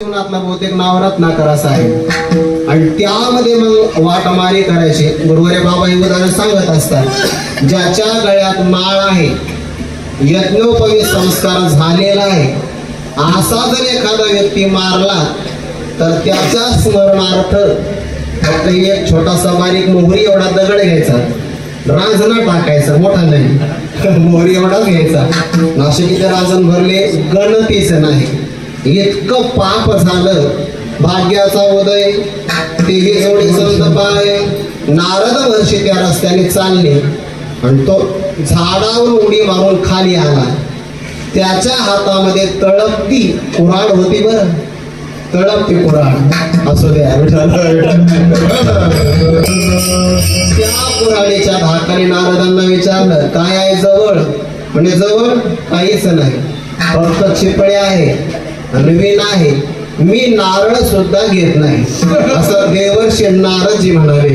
जीवनातला बहुतेक नवरत्नाकर असा आहे आणि त्यामध्ये मग वाटमारी करायची. गुरुवारे बाबा हे उदाहरण सांगत असतात, ज्याच्या गळ्यात माळ आहे, यज्ञोपवी संस्कार झालेला आहे, असा जर एखादा व्यक्ती मारला तर त्याच्या स्मरणार्थ फक्त एक छोटासा बारीक मोहरी एवढा दगड घ्यायचा, रांजणा टाकायचा, मोठा नाही, मोहरी एवढाच घ्यायचा. नाशिकीचे रांजण भरले गणतीच नाही, इतकं पाप झालं. भाग्याचा उदय तेही एवढी संत पाय, नारद वर्षी त्या रस्त्याने चालले आणि तो झाडावर उडी मारून खाली आला. त्याच्या हातामध्ये तळपती कुऱ्हाड होती, बरं, तळपती कुऱ्हाड असू द्या. त्या कुऱ्हाडीच्या धाकाने नारदांना विचारलं, काय आहे जवळ? म्हणजे जवळ काहीच नाही, फक्त चिपळे आहे, वीण आहे, मी नारळ सुद्धा घेत नाही, असं देवर्षी नारदजी म्हणाले.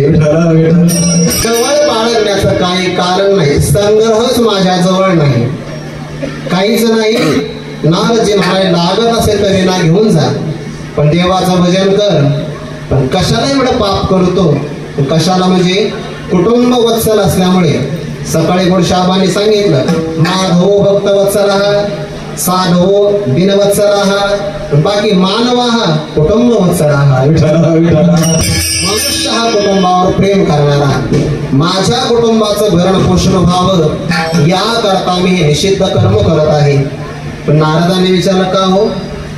जवळ बाळगण्याचं काही कारण नाही, संग्रहच माझ्या जवळ नाही, काहीच नाही. नारदजी म्हणाले, लागत असेल तर विणा घेऊन जा, पण देवाचं भजन कर. पण कशाला एवढं पाप करतो? कशाला म्हणजे कुटुंब वत्सल असल्यामुळे. सकाळी गुरुशाबांनी सांगितलं, माधवो भक्त वत्सला, साधवो दिनवत्सला, बाकी मानवा कुटुंब वत्सला. मनुष्य हा कुटुंबावर प्रेम करणारा, माझ्या कुटुंबाचं भरण पोषण व्हावं याकरता मी हे निषिद्ध कर्म करत आहे. पण नारदाने विचारलं, का हो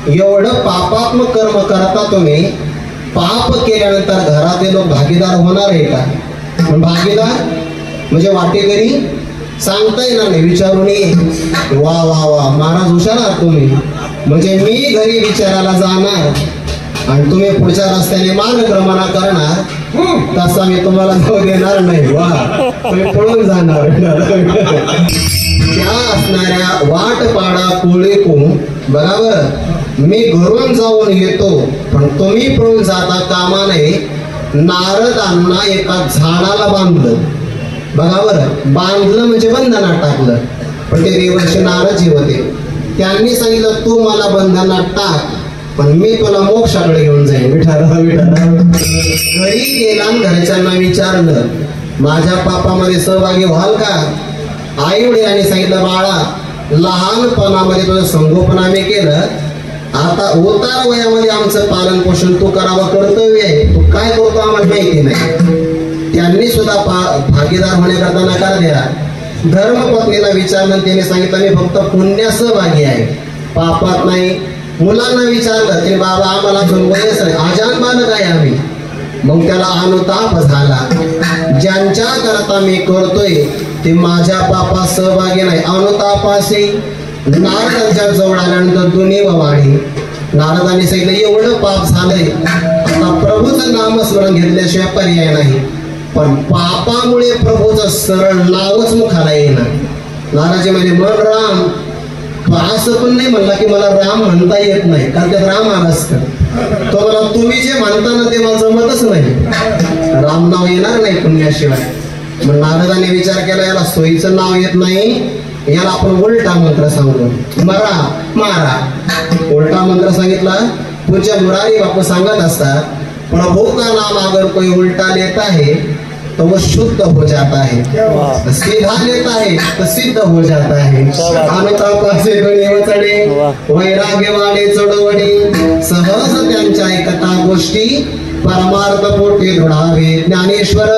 एवढं पापात्मक कर्म करता तुम्ही? पाप केल्यानंतर घरातले लोक भागीदार होणार आहे का? भागीदार म्हणजे वाटेकरी सांगता येणार नाही, विचारून ये. वा वा वा महाराज हुशार आहात तुम्ही. म्हणजे मी घरी विचारायला जाणार आणि तुम्ही पुढच्या रस्त्याने मार्गक्रमणा करणार, तसा मी तुम्हाला जाऊ देणार नाही. वा, तुम्ही पळून जाणार. त्या असणाऱ्या वाटपाडा कोळीकू बरोबर मी घरून जाऊन येतो, पण तुम्ही पळून जाता कामा नये. नारदांना एका झाडाला बांधलं, बघा बरं, बांधलं म्हणजे बंधनात टाकलं. पण ते देवर्षी नारदजी होते, त्यांनी सांगितलं, तू मला बंधनात टाक, पण मी तुला मोक्षाकडे घेऊन जाईन. घरी गेला, घरच्यांना विचारलं, माझ्या पापामध्ये सहभागी व्हाल का? आई वडिलांनी सांगितलं, बाळा लहानपणामध्ये तुझं संगोपन आम्ही केलं, आता उतार वयामध्ये आमचं पालन पोषण तू करावं कर्तव्य आहे, तू काय करतो आम्हाला माहिती नाही. त्यांनी सुद्धा भागीदार होण्याकरता नकार दिला. धर्मपत्नीला विचारलं, त्याने सांगितलं, मी फक्त पुण्य सहभागी आहे, पापात नाही. मुलांना विचारलं, ते बाबा आम्हाला वयस आहे, आजान बालक आहे आम्ही. मग त्याला अनुताप झाला, ज्यांच्या करता मी करतोय ते माझ्या पापात सहभागी नाही. अनुतापाशी नारदांच्या जवळ आल्यानंतर दोन्ही वाढी. नारदांनी सांगितलं, एवढं पाप झालंय, आता प्रभूचं नामस्मरण घेतल्याशिवाय पर्याय नाही. पण पापामुळे प्रभूचं सरळ नावच मुखाला येणार. नाराजी म्हणजे मन राम, असं पण नाही म्हणला की मला राम म्हणता येत नाही, कारण त्यात राम आला असतं. तो मला तुम्ही जे म्हणता ना ते मला जमतच नाही, राम नाव येणार नाही पुण्याशिवाय. मग नारदाने विचार केला, याला सोयीचं नाव येत नाही, याला आपण उलटा मंत्र सांगतो, मरा मारा. उलटा मंत्र सांगितला. पूज्य मुरारी बापू सांगत असतात, प्रभु का नाम अगर कोई उल्टा लेता है तो वो शुद्ध हो जाता है, सीधा लेता है तो सिद्ध हो जाता है. अनुतापाचे गणे वचडे, वैराग्य वाडे चढवणे, सहज त्यांच्या ऐकता गोष्टी, परमार्थ पोटी दृढावे. ज्ञानेश्वर